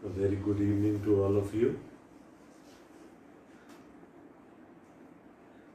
A very good evening to all of you.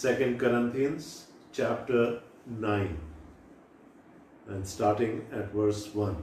2 Corinthians chapter 9 and starting at verse 1.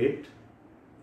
8,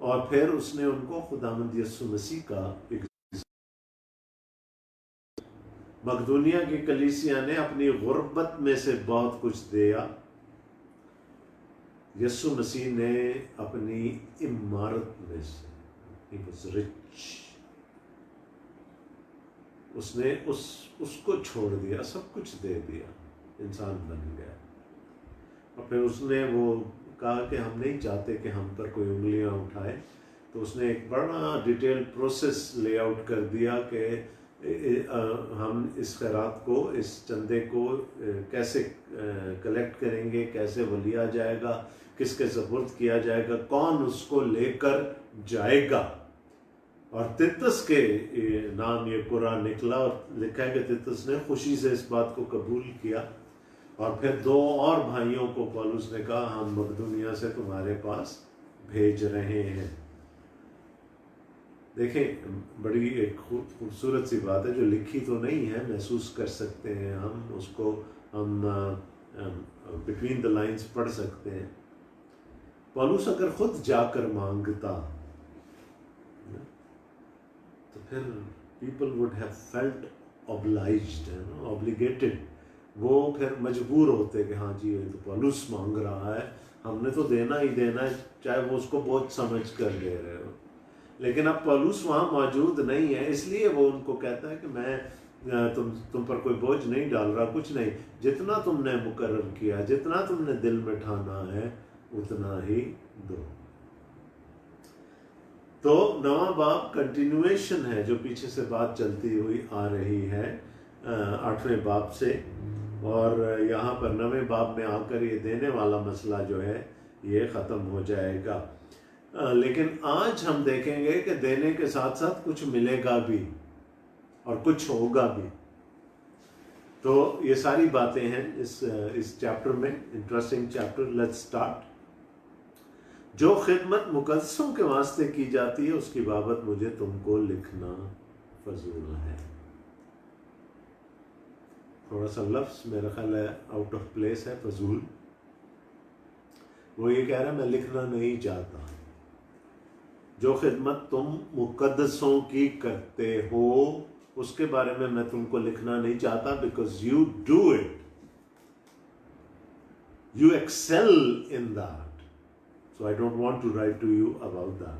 اور پھر اس نے ان کو خداوند یسوع مسیح کا مقدونیہ کی کلیسیا نے اپنی غربت میں سے بہت کچھ دیا، یسوع مسیح نے اپنی عمارت میں سے He was rich. اس نے اس کو چھوڑ دیا، سب کچھ دے دیا، انسان بن گیا، اور پھر اس نے وہ کہا کہ ہم نہیں چاہتے کہ ہم پر کوئی انگلیاں اٹھائے، تو اس نے ایک بڑا ڈیٹیل پروسیس لے آؤٹ کر دیا کہ ہم اس خیرات کو، اس چندے کو کیسے کلیکٹ کریں گے، کیسے وہ لیا جائے گا، کس کے سپرد کیا جائے گا، کون اس کو لے کر جائے گا۔ اور تیتس کے نام یہ قرآن نکلا، اور لکھا ہے کہ تیتس نے خوشی سے اس بات کو قبول کیا، اور پھر 2 اور بھائیوں کو پولس نے کہا ہم مقدونیہ سے تمہارے پاس بھیج رہے ہیں۔ دیکھیں بڑی ایک خوبصورت سی بات ہے جو لکھی تو نہیں ہے، محسوس کر سکتے ہیں ہم اس کو، ہم بٹوین دا لائنز پڑھ سکتے ہیں۔ پولس اگر خود جا کر مانگتا تو پھر people would have felt obliged, obligated، وہ پھر مجبور ہوتے کہ ہاں جی یہ تو پولس مانگ رہا ہے، ہم نے تو دینا ہی دینا ہے، چاہے وہ اس کو بوجھ سمجھ کر دے رہے ہو۔ لیکن اب پولس وہاں موجود نہیں ہے، اس لیے وہ ان کو کہتا ہے کہ میں تم پر کوئی بوجھ نہیں ڈال رہا، کچھ نہیں، جتنا تم نے مقرر کیا، جتنا تم نے دل میں ٹھانا ہے اتنا ہی دو۔ تو 9واں باب کنٹینویشن ہے جو پیچھے سے بات چلتی ہوئی آ رہی ہے 8ویں باب سے، اور یہاں پر 9ویں باب میں آ کر یہ دینے والا مسئلہ جو ہے یہ ختم ہو جائے گا۔ لیکن آج ہم دیکھیں گے کہ دینے کے ساتھ ساتھ کچھ ملے گا بھی اور کچھ ہوگا بھی۔ تو یہ ساری باتیں ہیں اس چیپٹر میں، انٹرسٹنگ چیپٹر۔ Let's start. جو خدمت مقدسوں کے واسطے کی جاتی ہے اس کی بابت مجھے تم کو لکھنا فضول ہے۔ تھوڑا سا لفظ میرا خیال ہے آؤٹ آف پلیس ہے، فضول۔ وہ یہ کہہ رہا ہے میں لکھنا نہیں چاہتا، جو خدمت تم مقدسوں کی کرتے ہو اس کے بارے میں تم کو لکھنا نہیں چاہتا، because you do it, you excel in that, so I don't want to write to you about that۔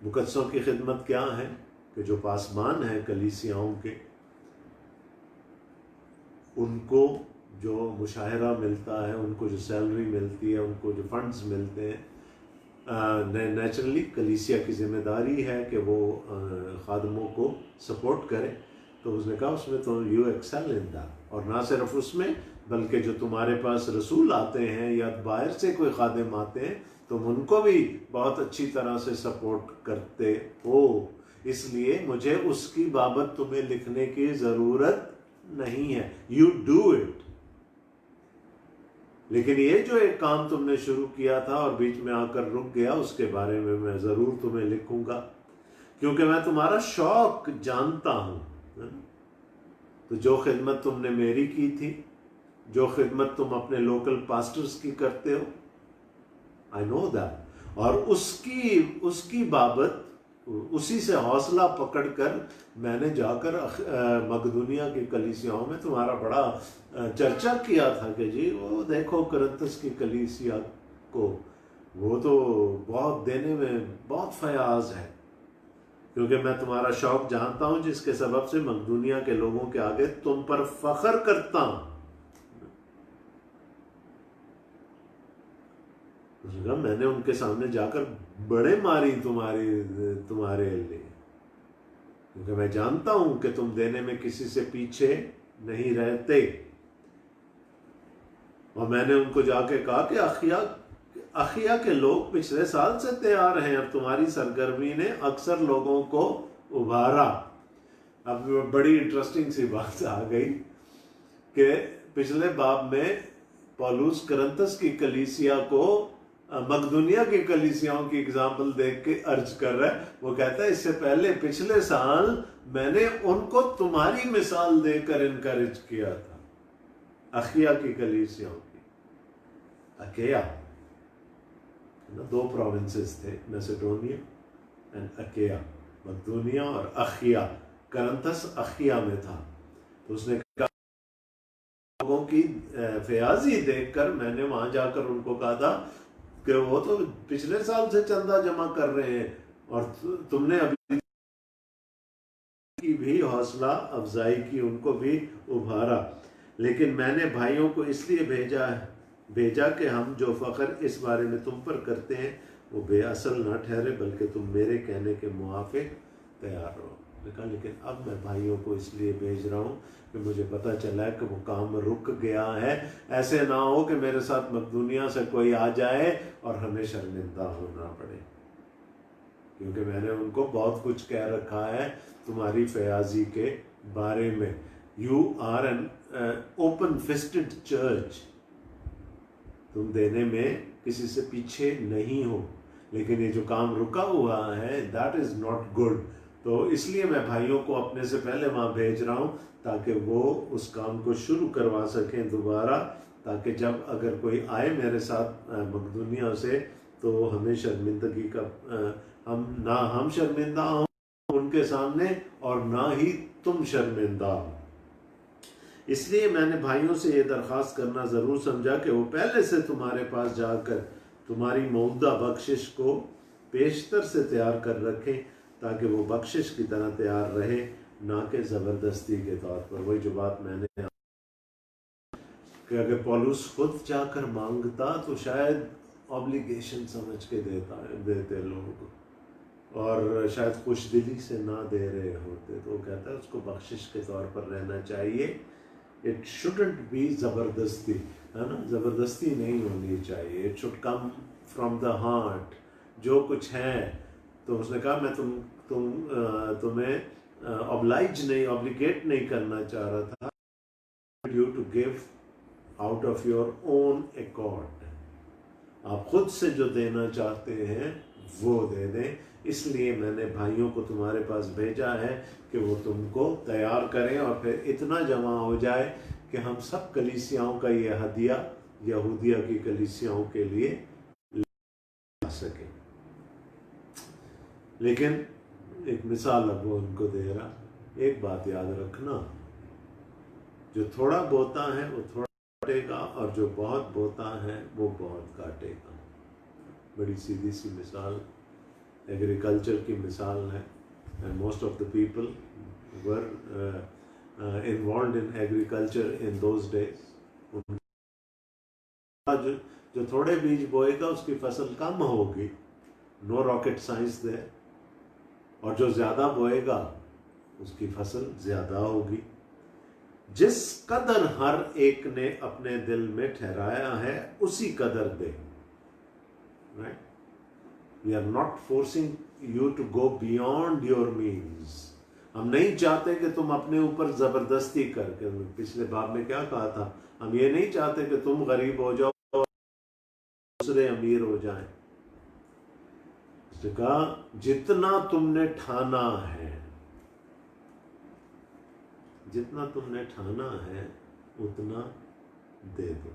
مقدسوں کی خدمت کیا ہے کہ جو پاسبان ہے کلیسیاؤں کے، ان کو جو مشاہرہ ملتا ہے، ان کو جو سیلری ملتی ہے، ان کو جو فنڈز ملتے ہیں، نیچرلی کلیسیا کی ذمہ داری ہے کہ وہ خادموں کو سپورٹ کرے۔ تو اس نے کہا اس میں تو یو ایکسل ان دیٹ، اور نہ صرف اس میں بلکہ جو تمہارے پاس رسول آتے ہیں یا باہر سے کوئی خادم آتے ہیں تم ان کو بھی بہت اچھی طرح سے سپورٹ کرتے ہو، اس لیے مجھے اس کی بابت تمہیں لکھنے کی ضرورت نہیں ہے، یو ڈو اٹ۔ لیکن یہ جو ایک کام تم نے شروع کیا تھا اور بیچ میں آ کر رک گیا، اس کے بارے میں ضرور تمہیں لکھوں گا، کیونکہ میں تمہارا شوق جانتا ہوں۔ تو جو خدمت تم نے میری کی تھی، جو خدمت تم اپنے لوکل پاسٹرز کی کرتے ہو، I know that، اور اس کی بابت اسی سے حوصلہ پکڑ کر میں نے جا کر مقدونیہ کی کلیسیاؤں میں تمہارا بڑا چرچا کیا تھا کہ جی وہ دیکھو کرنتس کی کلیسیا کو، وہ تو بہت دینے میں بہت فیاض ہے، کیونکہ میں تمہارا شوق جانتا ہوں جس کے سبب سے مقدونیہ کے لوگوں کے آگے تم پر فخر کرتا ہوں۔ میں نے ان کے سامنے جا کر بڑے ماری تمہارے لیے، کیونکہ میں جانتا ہوں کہ تم دینے میں کسی سے پیچھے نہیں رہتے۔ اور میں نے ان کو جا کے کہا کہ اخیا کے لوگ پچھلے سال سے تیار ہیں، اب تمہاری سرگرمی نے اکثر لوگوں کو ابھارا۔ اب بڑی انٹرسٹنگ سی بات آ گئی کہ پچھلے باب میں پولس کرنتس کی کلیسیا کو مقدونیہ کی کلیسیاؤں کی اگزامپل دیکھ کے عرض کر رہا ہے، وہ کہتا ہے اس سے پہلے پچھلے سال میں نے ان کو تمہاری مثال دے کر انکریج کیا تھا، اخیا کی کلیسیاؤں کی، اکیا دو پروونسز تھے، میسیڈونیا اینڈ اکیا، مقدونیہ اور اخیا۔ کرنتس اخیا میں تھا، تو اس نے کہا لوگوں کی فیاضی دیکھ کر میں نے وہاں جا کر ان کو کہا تھا کہ وہ تو پچھلے سال سے چندہ جمع کر رہے ہیں اور تم نے ابھی کی بھی حوصلہ افزائی کی، ان کو بھی ابھارا۔ لیکن میں نے بھائیوں کو اس لیے بھیجا کہ ہم جو فخر اس بارے میں تم پر کرتے ہیں وہ بے اصل نہ ٹھہرے، بلکہ تم میرے کہنے کے موافق تیار رہو۔ لیکن اب میں بھائیوں کو اس لیے بھیج رہا ہوں کہ مجھے پتہ چلا ہے کہ وہ کام رک گیا ہے، ایسے نہ ہو کہ میرے ساتھ مقدونیہ سے کوئی آ جائے اور ہمیں شرمندہ ہونا پڑے، کیونکہ میں نے ان کو بہت کچھ کہہ رکھا ہے تمہاری فیاضی کے بارے میں۔ You are an open fisted church, تم دینے میں کسی سے پیچھے نہیں ہو، لیکن یہ جو کام رکا ہوا ہے دیٹ از ناٹ گڈ۔ تو اس لیے میں بھائیوں کو اپنے سے پہلے وہاں بھیج رہا ہوں تاکہ وہ اس کام کو شروع کروا سکیں دوبارہ، تاکہ جب اگر کوئی آئے میرے ساتھ مقدونیہ سے تو ہمیں شرمندگی کا ہم شرمندہ ہوں ان کے سامنے اور نہ ہی تم شرمندہ ہو۔ اس لیے میں نے بھائیوں سے یہ درخواست کرنا ضرور سمجھا کہ وہ پہلے سے تمہارے پاس جا کر تمہاری مودہ بخشش کو پیشتر سے تیار کر رکھیں، تاکہ وہ بخشش کی طرح تیار رہے، نہ کہ زبردستی کے طور پر۔ وہی جو بات میں نے کہ اگر پولس خود جا کر مانگتا تو شاید آبلیگیشن سمجھ کے دیتے لوگ، اور شاید خوش دلی سے نہ دے رہے ہوتے، تو وہ کہتا ہے اس کو بخشش کے طور پر رہنا چاہیے۔ اٹ شوڈنٹ بی زبردستی، ہے نا، زبردستی نہیں ہونی چاہیے۔ It should come from the heart, جو کچھ ہے۔ تو اس نے کہا میں تمہیں obligate نہیں کرنا چاہ رہا تھا، you to give out of your own accord، آپ خود سے جو دینا چاہتے ہیں وہ دے دیں۔ اس لیے میں نے بھائیوں کو تمہارے پاس بھیجا ہے کہ وہ تم کو تیار کریں، اور پھر اتنا جمع ہو جائے کہ ہم سب کلیسیاؤں کا یہ ہدیہ یہودیہ کی کلیسیاؤں کے لیے لا سکیں۔ لیکن ایک مثال اب وہ ان کو دے رہا، ایک بات یاد رکھنا، جو تھوڑا بوتا ہے وہ تھوڑا کاٹے گا، اور جو بہت بوتا ہے وہ بہت کاٹے گا۔ بڑی سیدھی سی مثال ایگریکلچر کی مثال ہے، and most of the people were involved in agriculture in those days۔ جو تھوڑے بیج بوئے گا اس کی فصل کم ہوگی، no rocket science there، اور جو زیادہ بوئے گا اس کی فصل زیادہ ہوگی۔ جس قدر ہر ایک نے اپنے دل میں ٹھہرایا ہے اسی قدر دے۔ Right? We are not forcing you to go beyond your means۔ ہم نہیں چاہتے کہ تم اپنے اوپر زبردستی کر کے، پچھلے باب میں کیا کہا تھا، ہم یہ نہیں چاہتے کہ تم غریب ہو جاؤ اور دوسرے امیر ہو جائیں۔ اس نے کہا جتنا تم نے ٹھانا ہے، جتنا تم نے ٹھانا ہے اتنا دے دو۔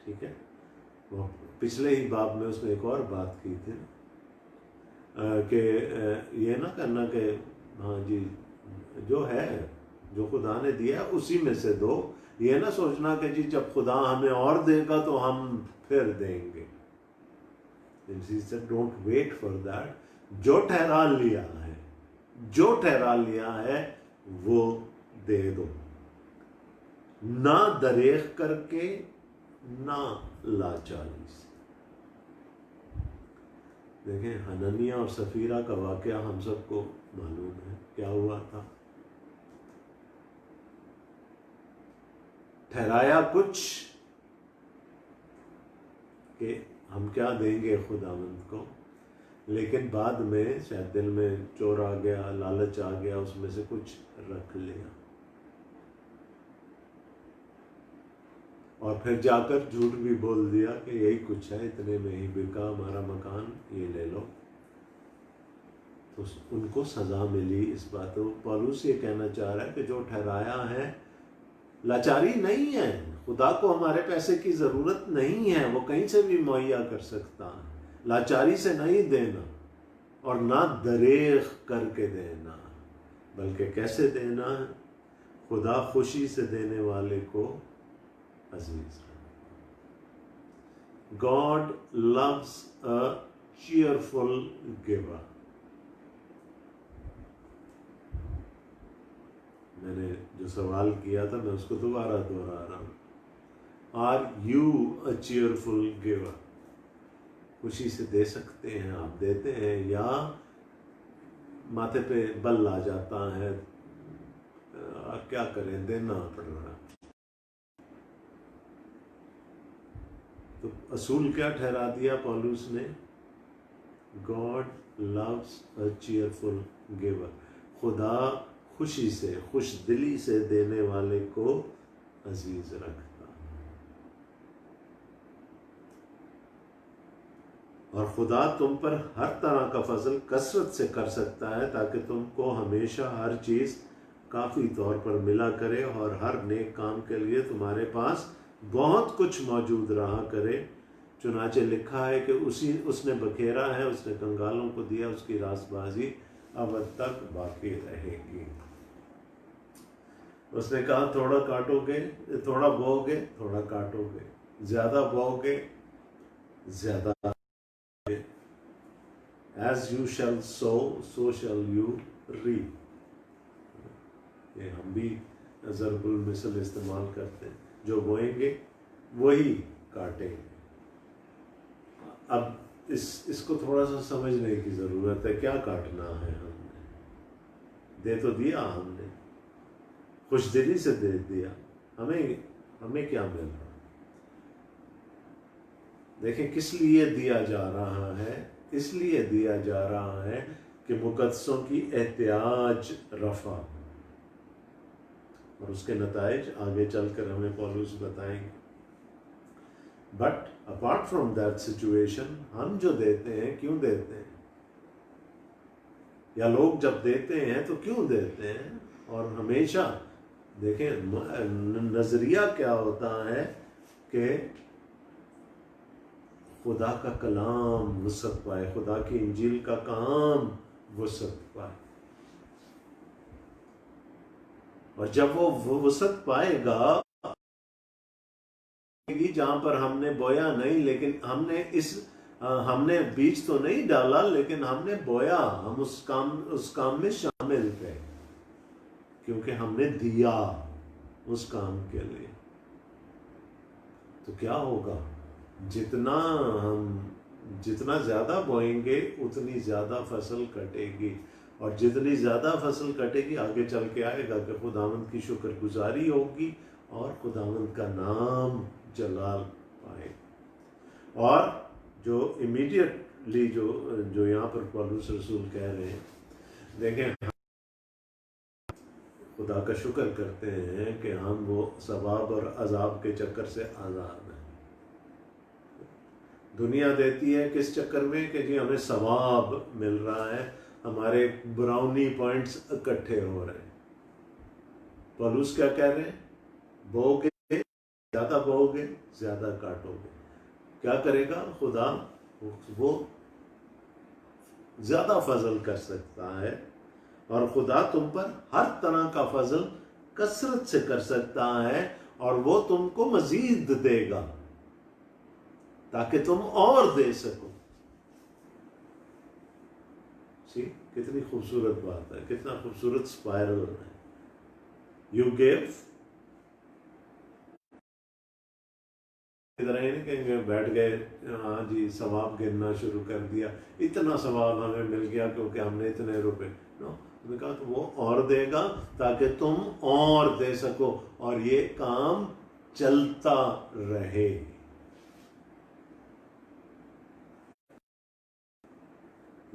ٹھیک ہے، وہ پچھلے ہی باب میں اس نے ایک اور بات کی تھی کہ یہ نہ کرنا کہ ہاں جی جو ہے جو خدا نے دیا ہے اسی میں سے دو، یہ نہ سوچنا کہ جی جب خدا ہمیں اور دے گا تو ہم پھر دیں گے۔ ڈونٹ ویٹ فار دیٹ، جو ٹھہرا لیا ہے وہ دے دو، نہ دریغ کر کے نہ لاچاری سے۔ دیکھیں حنانیہ اور سفیرہ کا واقعہ ہم سب کو معلوم ہے کیا ہوا تھا۔ ٹھہرایا کچھ کہ ہم کیا دیں گے خداوند کو، لیکن بعد میں شاید دل میں چور آ گیا، لالچ آ گیا، اس میں سے کچھ رکھ لیا، اور پھر جا کر جھوٹ بھی بول دیا کہ یہی کچھ ہے، اتنے میں ہی بکا ہمارا مکان، یہ لے لو۔ تو ان کو سزا ملی اس بات کو۔ پولس یہ کہنا چاہ رہا ہے کہ جو ٹھہرایا ہے، لاچاری نہیں ہے، خدا کو ہمارے پیسے کی ضرورت نہیں ہے، وہ کہیں سے بھی مہیا کر سکتا ہے، لاچاری سے نہیں دینا اور نہ دریغ کر کے دینا، بلکہ کیسے دینا ہے؟ خدا خوشی سے دینے والے کو عزیز رکھتا۔ God loves a cheerful giver۔ میں نے جو سوال کیا تھا میں اس کو دوبارہ دہرا رہا ہوں۔ Are you a cheerful giver؟ خوشی سے دے سکتے ہیں، آپ دیتے ہیں، یا ماتھے پہ بل آ جاتا ہے، کیا کریں، دینا پڑ رہا۔ تو اصول کیا ٹھہرا دیا پولس نے؟ God loves a cheerful giver۔ خدا خوشی سے، خوش دلی سے دینے والے کو عزیز رکھتا ہے۔ اور خدا تم پر ہر طرح کا فضل کثرت سے کر سکتا ہے تاکہ تم کو ہمیشہ ہر چیز کافی طور پر ملا کرے اور ہر نیک کام کے لیے تمہارے پاس بہت کچھ موجود رہا کرے۔ چنانچہ لکھا ہے کہ اس نے بکھیرا ہے، اس نے کنگالوں کو دیا، اس کی راست بازی ابد تک باقی رہے گی۔ اس نے کہا تھوڑا کاٹو گے، تھوڑا بو گے، تھوڑا کاٹو گے، زیادہ بو گے، زیادہ گے۔ As you shall sow, so shall you reap۔ یہ ہم بھی ضرب المثل استعمال کرتے ہیں، جو بوئیں گے وہی کاٹیں گے۔ اب اس کو تھوڑا سا سمجھنے کی ضرورت ہے، کیا کاٹنا ہے ہم نے؟ دے تو دیا ہم نے، خوش دلی سے دے دیا، ہمیں کیا مل رہا؟ دیکھیں کس لیے دیا جا رہا ہے؟ اس لیے دیا جا رہا ہے کہ مقدسوں کی احتیاج رفع، اور اس کے نتائج آگے چل کر ہمیں پولس بتائیں گے۔ But apart from that situation, ہم جو دیتے ہیں کیوں دیتے ہیں، یا لوگ جب دیتے ہیں تو کیوں دیتے ہیں؟ اور ہمیشہ دیکھیں نظریہ کیا ہوتا ہے کہ خدا کا کلام وسعت پائے، خدا کی انجیل کا کام وسعت پائے، اور جب وہ وسعت پائے گا جہاں پر ہم نے بویا نہیں، لیکن ہم نے بیج تو نہیں ڈالا لیکن ہم نے بویا، ہم اس کام میں شامل تھے کیونکہ ہم نے دیا اس کام کے لیے۔ تو کیا ہوگا؟ جتنا زیادہ بوئیں گے اتنی زیادہ فصل کٹے گی، اور جتنی زیادہ فصل کٹے گی آگے چل کے آئے گا کہ خداوند کی شکر گزاری ہوگی اور خداوند کا نام جلال پائے۔ اور جو امیڈیٹلی جو یہاں پر پولس رسول کہہ رہے ہیں، دیکھیں خدا کا شکر کرتے ہیں کہ ہم وہ ثواب اور عذاب کے چکر سے آزاد ہیں۔ دنیا دیتی ہے کس چکر میں کہ جی ہمیں ثواب مل رہا ہے، ہمارے براؤنی پوائنٹس اکٹھے ہو رہے ہیں۔ پولس کیا کہہ رہے ہیں؟ بو گے زیادہ، بو گے زیادہ کاٹو گے۔ کیا کرے گا خدا؟ وہ زیادہ فضل کر سکتا ہے، اور خدا تم پر ہر طرح کا فضل کثرت سے کر سکتا ہے، اور وہ تم کو مزید دے گا تاکہ تم اور دے سکو۔ کتنی خوبصورت بات ہے، کتنا خوبصورت سپائرل ہے۔ یو گیو، ادھر ہی نہیں کہیں گے بیٹھ گئے ہاں جی ثواب گننا شروع کر دیا، اتنا ثواب ہمیں مل گیا کیونکہ ہم نے اتنے روپے، نے کہا تو وہ اور دے گا تاکہ تم اور دے سکو، اور یہ کام چلتا رہے۔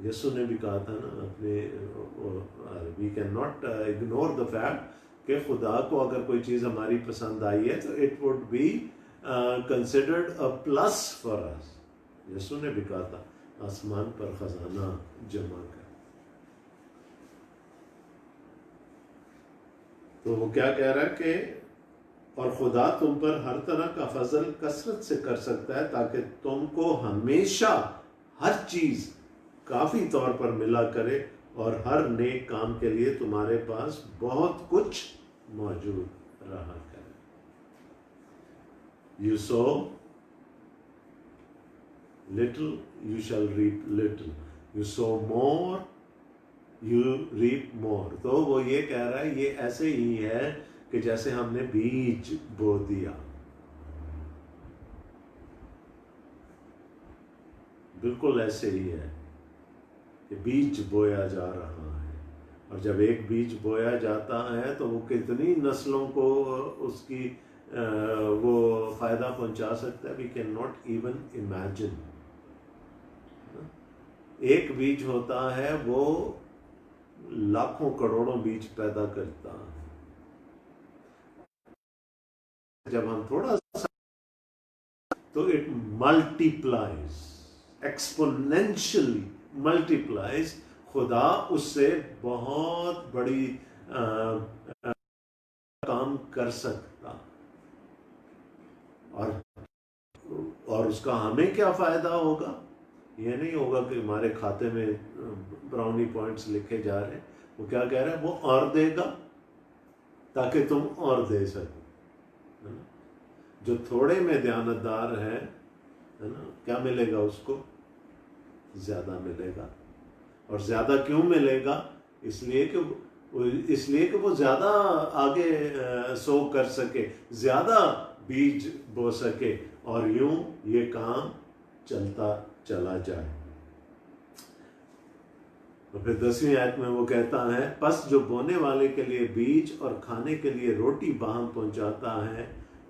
یسوع نے بھی کہا تھا نا اپنے، we can not ignore the fact کہ خدا کو اگر کوئی چیز ہماری پسند آئی ہے تو it would be considered a plus for us. یسوع نے بھی کہا تھا آسمان پر خزانہ جمع کر۔ تو وہ کیا کہہ رہا ہے کہ اور خدا تم پر ہر طرح کا فضل کثرت سے کر سکتا ہے تاکہ تم کو ہمیشہ ہر چیز کافی طور پر ملا کرے اور ہر نیک کام کے لیے تمہارے پاس بہت کچھ موجود رہا کرے. You sow little, you shall reap little. You sow more, you reap more. تو وہ یہ کہہ رہا ہے یہ ایسے ہی ہے کہ جیسے ہم نے بیج بو دیا. بالکل ایسے ہی ہے کہ بیج بویا جا رہا ہے، اور جب ایک بیج بویا جاتا ہے تو وہ کتنی نسلوں کو اس کی وہ فائدہ پہنچا سکتا ہے. We can not even imagine. ایک بیج ہوتا ہے وہ لاکھوں کروڑوں بیج پیدا کرتا ہے. جب ہم تھوڑا سا تو اٹ ملٹیپلائز ایکسپونینشلی ملٹیپلائز. خدا اس سے بہت بڑی کام کر سکتا. اور اس کا ہمیں کیا فائدہ ہوگا؟ یہ نہیں ہوگا کہ ہمارے کھاتے میں براؤنی پوائنٹس لکھے جا رہے ہیں. وہ کیا کہہ رہے ہیں؟ وہ اور دے گا تاکہ تم اور دے سکو. جو تھوڑے میں دیانتدار ہے نا، کیا ملے گا اس کو؟ زیادہ ملے گا. اور زیادہ کیوں ملے گا؟ اس لیے کہ وہ زیادہ آگے سو کر سکے، زیادہ بیج بو سکے، اور یوں یہ کام چلتا چلا جائے. تو پھر 10ویں آیت میں وہ کہتا ہے پس جو بونے والے کے لیے بیج اور کھانے کے لیے روٹی باہم پہنچاتا ہے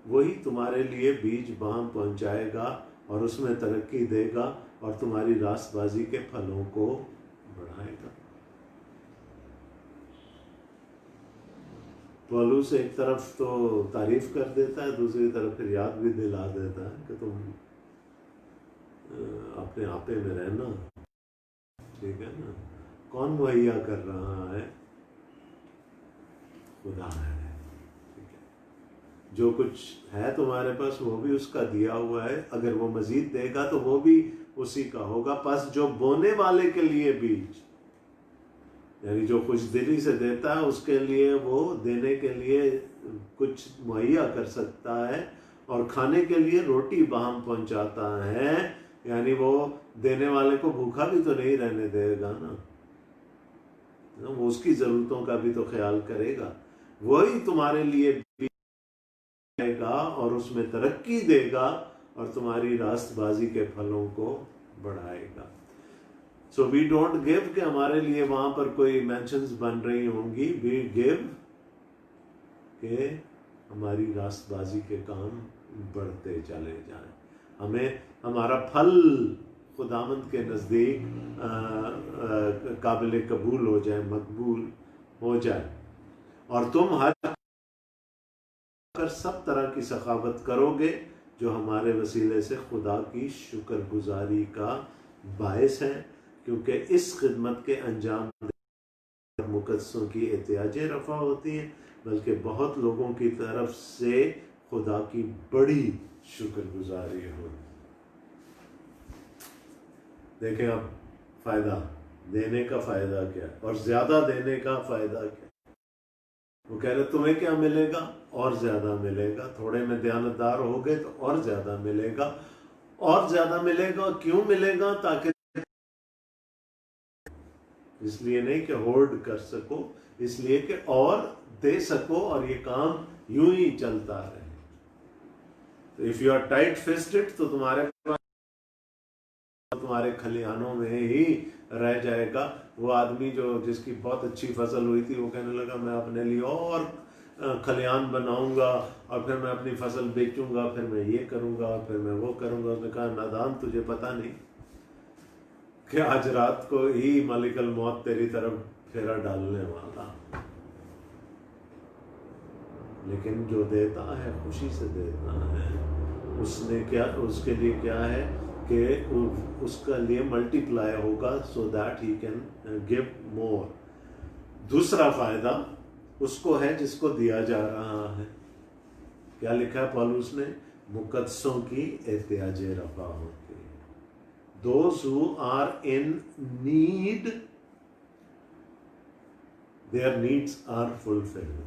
وہی تمہارے لیے بیج باہم پہنچائے گا اور اس میں ترقی دے گا اور تمہاری راست بازی کے پھلوں کو بڑھائے گا. پولس ایک طرف تو تعریف کر دیتا ہے، دوسری طرف پھر یاد بھی دلا دیتا ہے کہ تم اپنے آپے میں رہنا. ٹھیک ہے نا؟ کون مہیا کر رہا ہے؟ خدا ہے. ٹھیک ہے، جو کچھ ہے تمہارے پاس وہ بھی اس کا دیا ہوا ہے. اگر وہ مزید دے گا تو وہ بھی اسی کا ہوگا. پس جو بونے والے کے لیے بیج، یعنی جو خوش دلی سے دیتا ہے اس کے لیے وہ دینے کے لیے کچھ مہیا کر سکتا ہے، اور کھانے کے لیے روٹی باہم پہنچاتا ہے، یعنی وہ دینے والے کو بھوکا بھی تو نہیں رہنے دے گا نا، وہ اس کی ضرورتوں کا بھی تو خیال کرے گا. وہی تمہارے لیے دے گا اور اس میں ترقی دے گا اور تمہاری راست بازی کے پھلوں کو بڑھائے گا. سو وی ڈونٹ گیو کہ ہمارے لیے وہاں پر کوئی مینشنز بن رہی ہوں گی. وی گیو کہ ہماری راست بازی کے کام بڑھتے چلے جائیں، ہمیں ہمارا پھل خداوند کے نزدیک قابل قبول ہو جائے، مقبول ہو جائے، اور تم ہر سب طرح کی سخاوت کرو گے جو ہمارے وسیلے سے خدا کی شکر گزاری کا باعث ہے، کیونکہ اس خدمت کے انجام مقدسوں کی احتیاجیں رفع ہوتی ہیں، بلکہ بہت لوگوں کی طرف سے خدا کی بڑی شکر گزاری ہوتی. دیکھیں اب فائدہ دینے کا فائدہ کیا ہے، اور زیادہ دینے کا فائدہ کیا ہے. وہ کہہ رہے تمہیں کیا ملے گا؟ اور زیادہ ملے گا. تھوڑے میں دیانتدار ہو گئے تو اور زیادہ ملے گا. اور زیادہ ملے گا. کیوں ملے گا؟ تاکہ اس لیے نہیں کہ ہولڈ کر سکو، اس لیے کہ اور دے سکو اور یہ کام یوں ہی چلتا رہے. تو if you are tight fisted تو تمہارے کھلیانوں میں ہی رہ جائے گا. وہ آدمی جس کی بہت اچھی فصل ہوئی تھی وہ کہنے لگا میں اپنے لیے اور کھلیان بناؤں گا اور پھر میں اپنی فصل بیچوں گا، پھر میں یہ کروں گا، پھر میں وہ کروں گا. اس نے کہا نادان، تجھے پتہ نہیں کہ آج رات کو ہی مالک الموت تیری طرف پھیرا ڈالنے والا. لیکن جو دیتا ہے خوشی سے دیتا ہے، اس کے لیے کیا ہے کہ اس کا لیے ملٹی پلائی ہوگا so that he can give more. دوسرا فائدہ اس کو ہے جس کو دیا جا رہا ہے. کیا لکھا ہے پولس نے؟ مقدسوں کی احتیاجیں رفع ہوتی ہیں. those who are in need, their needs are fulfilled.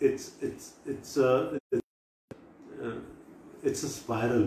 it's a spiral,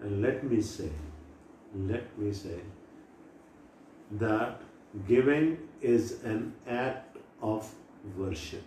And let me say that giving is an act of worship.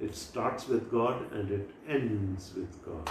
It starts with God and it ends with God.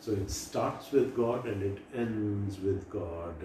So it starts with God and it ends with God.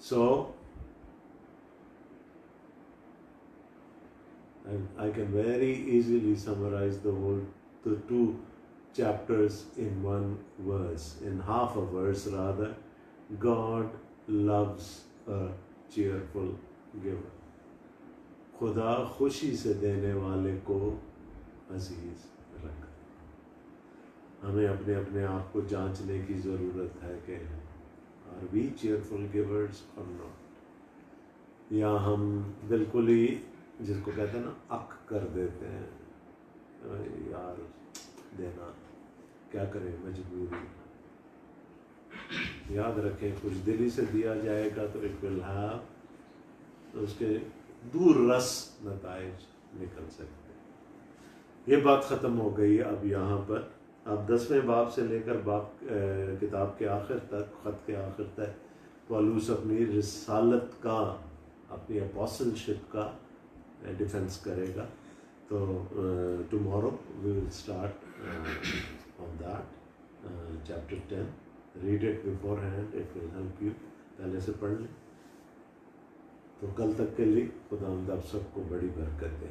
So I can very easily summarize the two chapters in one verse, in half a verse rather. God loves a cheerful giver. خدا خوشی سے دینے والے کو عزیز رکھ۔ ہمیں اپنے اپنے آپ کو جانچنے کی ضرورت ہے کہ آر وی چیئرفل گیورز اور ناٹ، یا ہم بالکل ہی جس کو کہتے ہیں نا اک کر دیتے ہیں، یار دینا کیا کریں مجبوری۔ یاد رکھیں کچھ دلی سے دیا جائے گا تو اٹ ول ہیو، تو اس کے دور رس نتائج نکل سکتے ہیں۔ یہ بات ختم ہو گئی۔ اب یہاں پر اب 10ویں باب سے لے کر کتاب کے آخر تک، خط کے آخر تک پولس اپنی رسالت کا، اپنی اپوسل شپ کا ڈیفینس کرے گا۔ تو tomorrow we will start on that chapter 10۔ Read it beforehand, it will help you, پہلے سے پڑھ لیں۔ تو کل تک کے لیے خدا ہم آپ سب کو بڑی برکت دے۔